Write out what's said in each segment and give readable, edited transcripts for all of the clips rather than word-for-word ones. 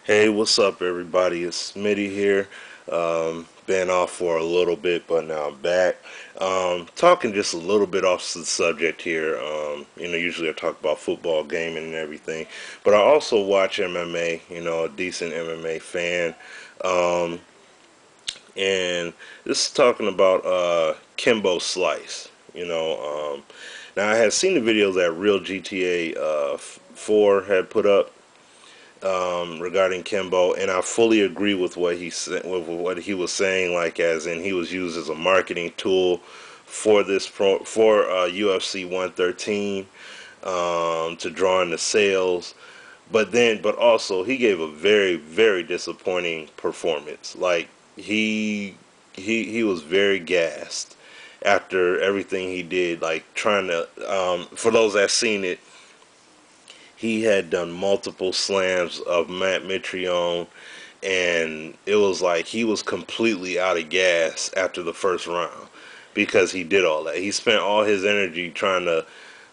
Hey, what's up, everybody? It's Smitty here. Been off for a little bit, but now I'm back. Talking just a little bit off the subject here. Usually I talk about football, gaming, and everything, but I also watch MMA. A decent MMA fan. Um, and this is talking about Kimbo Slice. Now I had seen the videos that Real GTA 4 had put up regarding Kimbo, and I fully agree with what he said, with what he was saying. Like, as in, he was used as a marketing tool for UFC 113 to draw in the sales. But also, he gave a very, very disappointing performance. Like, he was very gassed after everything he did. Like, trying to, for those that seen it, he had done multiple slams of Matt Mitrione, and it was like he was completely out of gas after the first round because he did all that. He spent all his energy trying to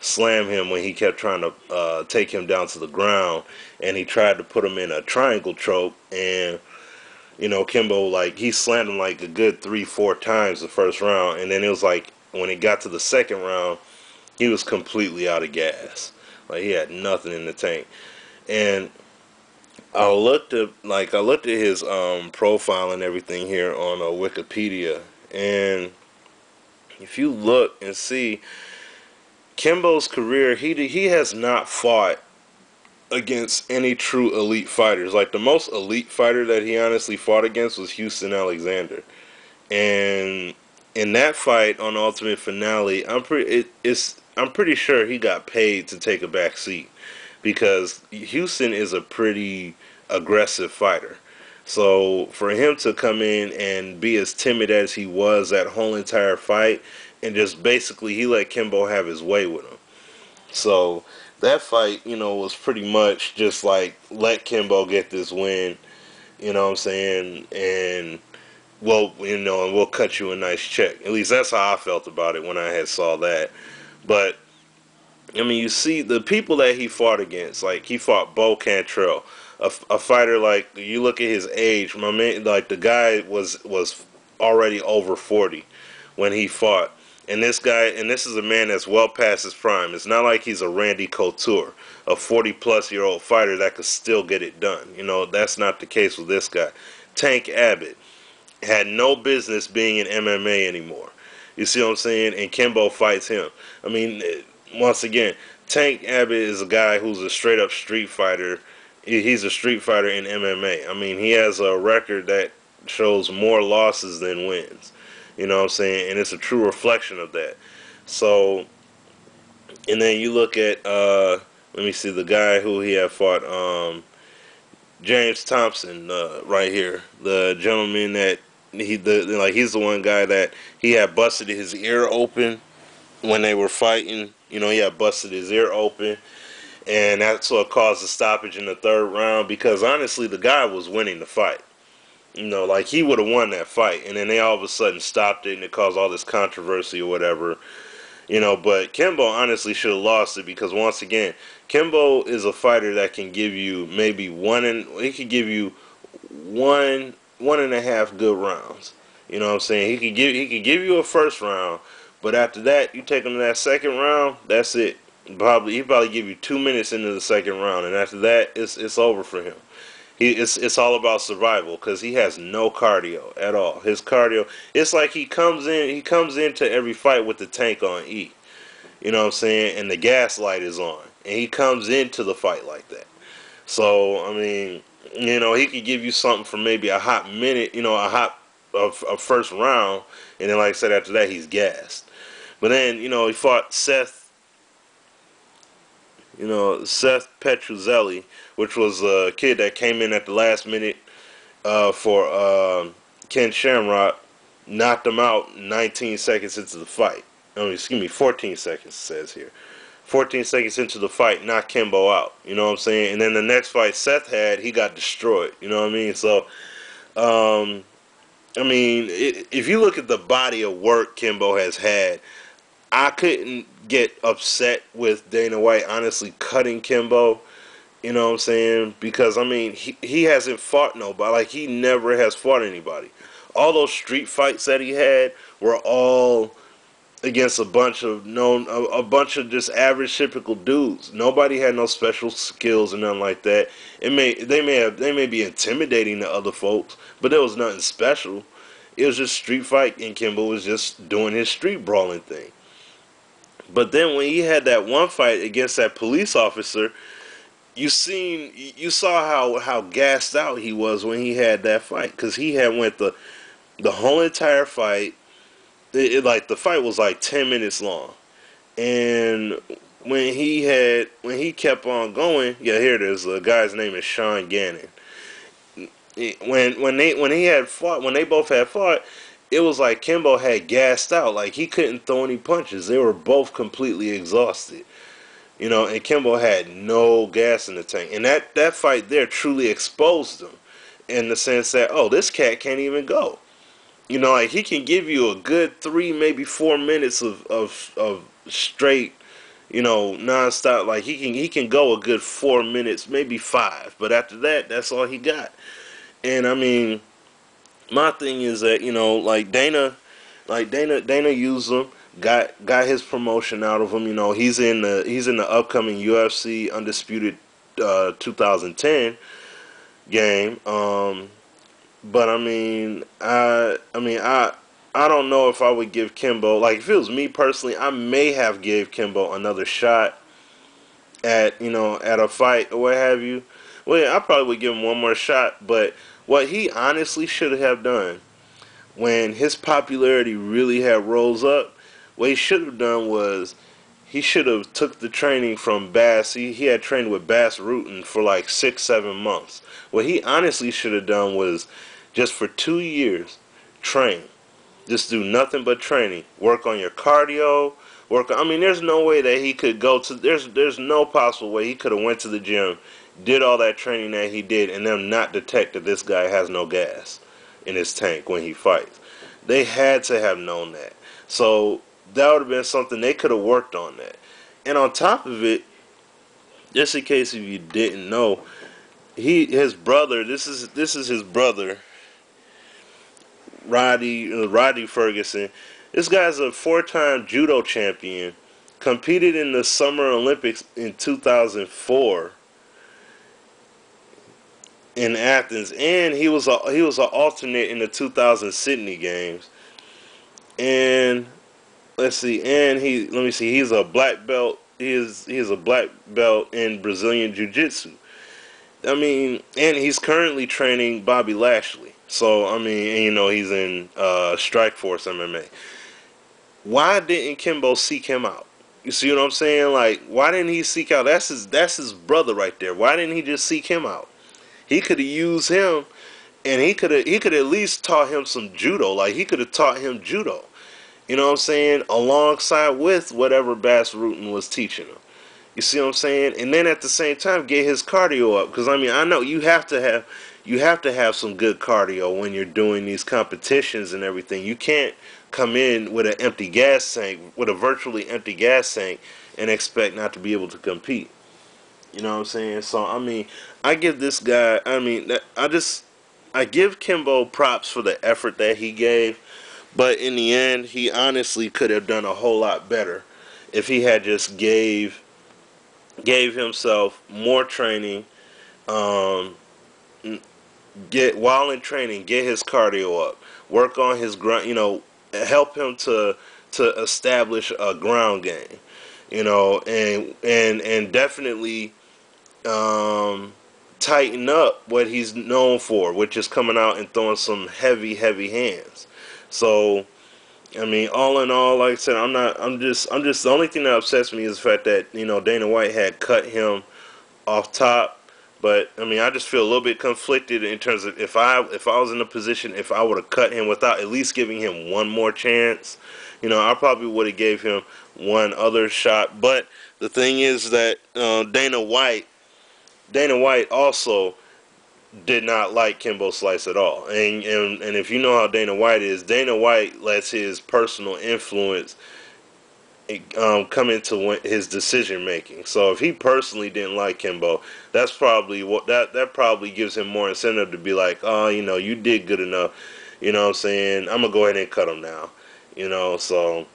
slam him when he kept trying to take him down to the ground, and he tried to put him in a triangle choke, and Kimbo, like, he slammed him like a good 3-4 times the first round, and then it was like when it got to the second round, he was completely out of gas. Like, he had nothing in the tank. And I looked at his profile and everything here on Wikipedia, and if you look and see Kimbo's career, he has not fought against any true elite fighters. Like, the most elite fighter that he honestly fought against was Houston Alexander, and in that fight on Ultimate Finale, I'm pretty sure he got paid to take a back seat because Houston is a pretty aggressive fighter. So for him to come in and be as timid as he was that whole entire fight, and just basically he let Kimbo have his way with him. So that fight, was pretty much just like, let Kimbo get this win. You know what I'm saying? And and we'll cut you a nice check. At least that's how I felt about it when I had saw that. But I mean, you see the people that he fought against. Like, he fought Bo Cantrell, a fighter. Like, you look at his age, my man. Like, the guy was already over 40 when he fought. And this is a man that's well past his prime. It's not like he's a Randy Couture, a 40-plus-year-old fighter that could still get it done. That's not the case with this guy. Tank Abbott had no business being in MMA anymore. You see what I'm saying? And Kimbo fights him. I mean, once again, Tank Abbott is a guy who's a straight up street fighter. He's a street fighter in MMA. I mean, he has a record that shows more losses than wins. You know what I'm saying? And it's a true reflection of that. So, and then you look at, let me see, the guy who he had fought, James Thompson, right here, the gentleman that he's the one guy that he had busted his ear open when they were fighting. He had busted his ear open, and that's what caused the stoppage in the third round. Because honestly, the guy was winning the fight. Like, he would have won that fight, and then they all of a sudden stopped it, and it caused all this controversy or whatever. But Kimbo honestly should have lost it because, once again, Kimbo is a fighter that can give you maybe he could give you one and a half good rounds. You know what I'm saying? He could give you a first round, but after that, you take him to that second round, that's it. He probably give you 2 minutes into the second round, and after that, it's over for him. It's all about survival because he has no cardio at all. His cardio, it's like he comes into every fight with the tank on E. You know what I'm saying? And the gas light is on, and he comes into the fight like that. So I mean, he could give you something for maybe a hot minute, a first round, and then, like I said, after that he's gassed. But then he fought Seth Petruzzelli, which was a kid that came in at the last minute for Ken Shamrock, knocked him out 19 seconds into the fight. Excuse me, 14 seconds, it says here. 14 seconds into the fight, knocked Kimbo out. You know what I'm saying? And then the next fight Seth had, he got destroyed. You know what I mean? So, if you look at the body of work Kimbo has had, I couldn't get upset with Dana White honestly cutting Kimbo You know what I'm saying? Because I mean, he hasn't fought nobody. Like he never has fought anybody. All those street fights that he had were all against a bunch of a bunch of just average typical dudes. Nobody had no special skills or nothing like that. They may be intimidating to other folks, but there was nothing special. It was just street fight, and Kimbo was just doing his street brawling thing. But then when he had that one fight against that police officer, you saw how gassed out he was when he had that fight, because he had went the whole entire fight. Like the fight was like 10 minutes long, and when he kept on going, yeah, here it is. The guy's name is Sean Gannon. When they both had fought, it was like Kimbo had gassed out. Like he couldn't throw any punches. They were both completely exhausted. You know, and Kimbo had no gas in the tank. And that fight there truly exposed him in the sense that, oh, this cat can't even go. You know, like he can give you a good 3, maybe 4 minutes of straight, you know, nonstop. Like he can go a good 4 minutes, maybe 5. But after that, that's all he got. And I mean, my thing is that, you know, Dana used him, got his promotion out of him. You know, he's in the upcoming UFC Undisputed 2010 game. But I don't know if I would give Kimbo, like if it was me personally, I may have gave Kimbo another shot at, you know, at a fight or what have you. Well, yeah, I probably would give him one more shot. But what he honestly should have done when his popularity really had rose up, what he should have done was he should have took the training from Bass. He had trained with Bass Rutten for like 6-7 months. What he honestly should have done was just for 2 years train. Just do nothing but training. Work on your cardio. I mean, there's no way that he could go to. There's no possible way he could have went to the gym, did all that training that he did, and them not detect that this guy has no gas in his tank when he fights. They had to have known that. So that would have been something they could have worked on that. And on top of it, just in case if you didn't know, his brother. This is his brother, Roddy Ferguson. This guy's a 4-time judo champion. Competed in the Summer Olympics in 2004 in Athens, and he was an alternate in the 2000 Sydney Games. And let me see, he's a black belt. He is a black belt in Brazilian Jiu-Jitsu. I mean, and he's currently training Bobby Lashley. So I mean, and, you know, he's in Strikeforce MMA. Why didn't Kimbo seek him out? You see what I'm saying? Like, why didn't he seek out? That's his brother right there. Why didn't he just seek him out? He could have used him, and he could at least taught him some judo. Like he could have taught him judo. You know what I'm saying? Alongside with whatever Bass Rutten was teaching him. You see what I'm saying? And then at the same time, get his cardio up. Because I mean, I know you have to have some good cardio when you're doing these competitions and everything. You can't come in with an empty gas tank, with a virtually empty gas tank, and expect not to be able to compete. You know what I'm saying? So I mean, I give this guy. I mean, I give Kimbo props for the effort that he gave. But in the end, he honestly could have done a whole lot better if he had just gave himself more training. Um, while in training, get his cardio up, work on his ground. You know, help him to establish a ground game. You know, and definitely tighten up what he's known for, which is coming out and throwing some heavy hands. So I mean, all in all, like I said, I'm just the only thing that upsets me is the fact that, you know, Dana White had cut him off top. But I mean, I just feel a little bit conflicted in terms of if I was in a position, if I would have cut him without at least giving him one more chance, you know, I probably would have gave him one other shot. But the thing is that Dana White also did not like Kimbo Slice at all. And if you know how Dana White is, Dana White lets his personal influence come into his decision making. So if he personally didn't like Kimbo, that's probably that probably gives him more incentive to be like, oh, you did good enough. You know what I'm saying? I'm gonna go ahead and cut him now. So.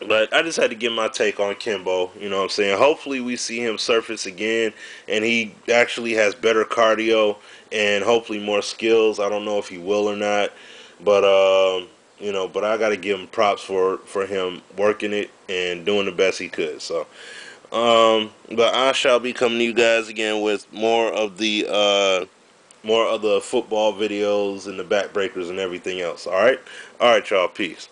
But I just had to get my take on Kimbo. You know what I'm saying? Hopefully we see him surface again and he actually has better cardio and hopefully more skills. I don't know if he will or not. But but I got to give him props for him working it and doing the best he could. So but I shall be coming to you guys again with more of the football videos and the backbreakers and everything else. All right? All right, y'all. Peace.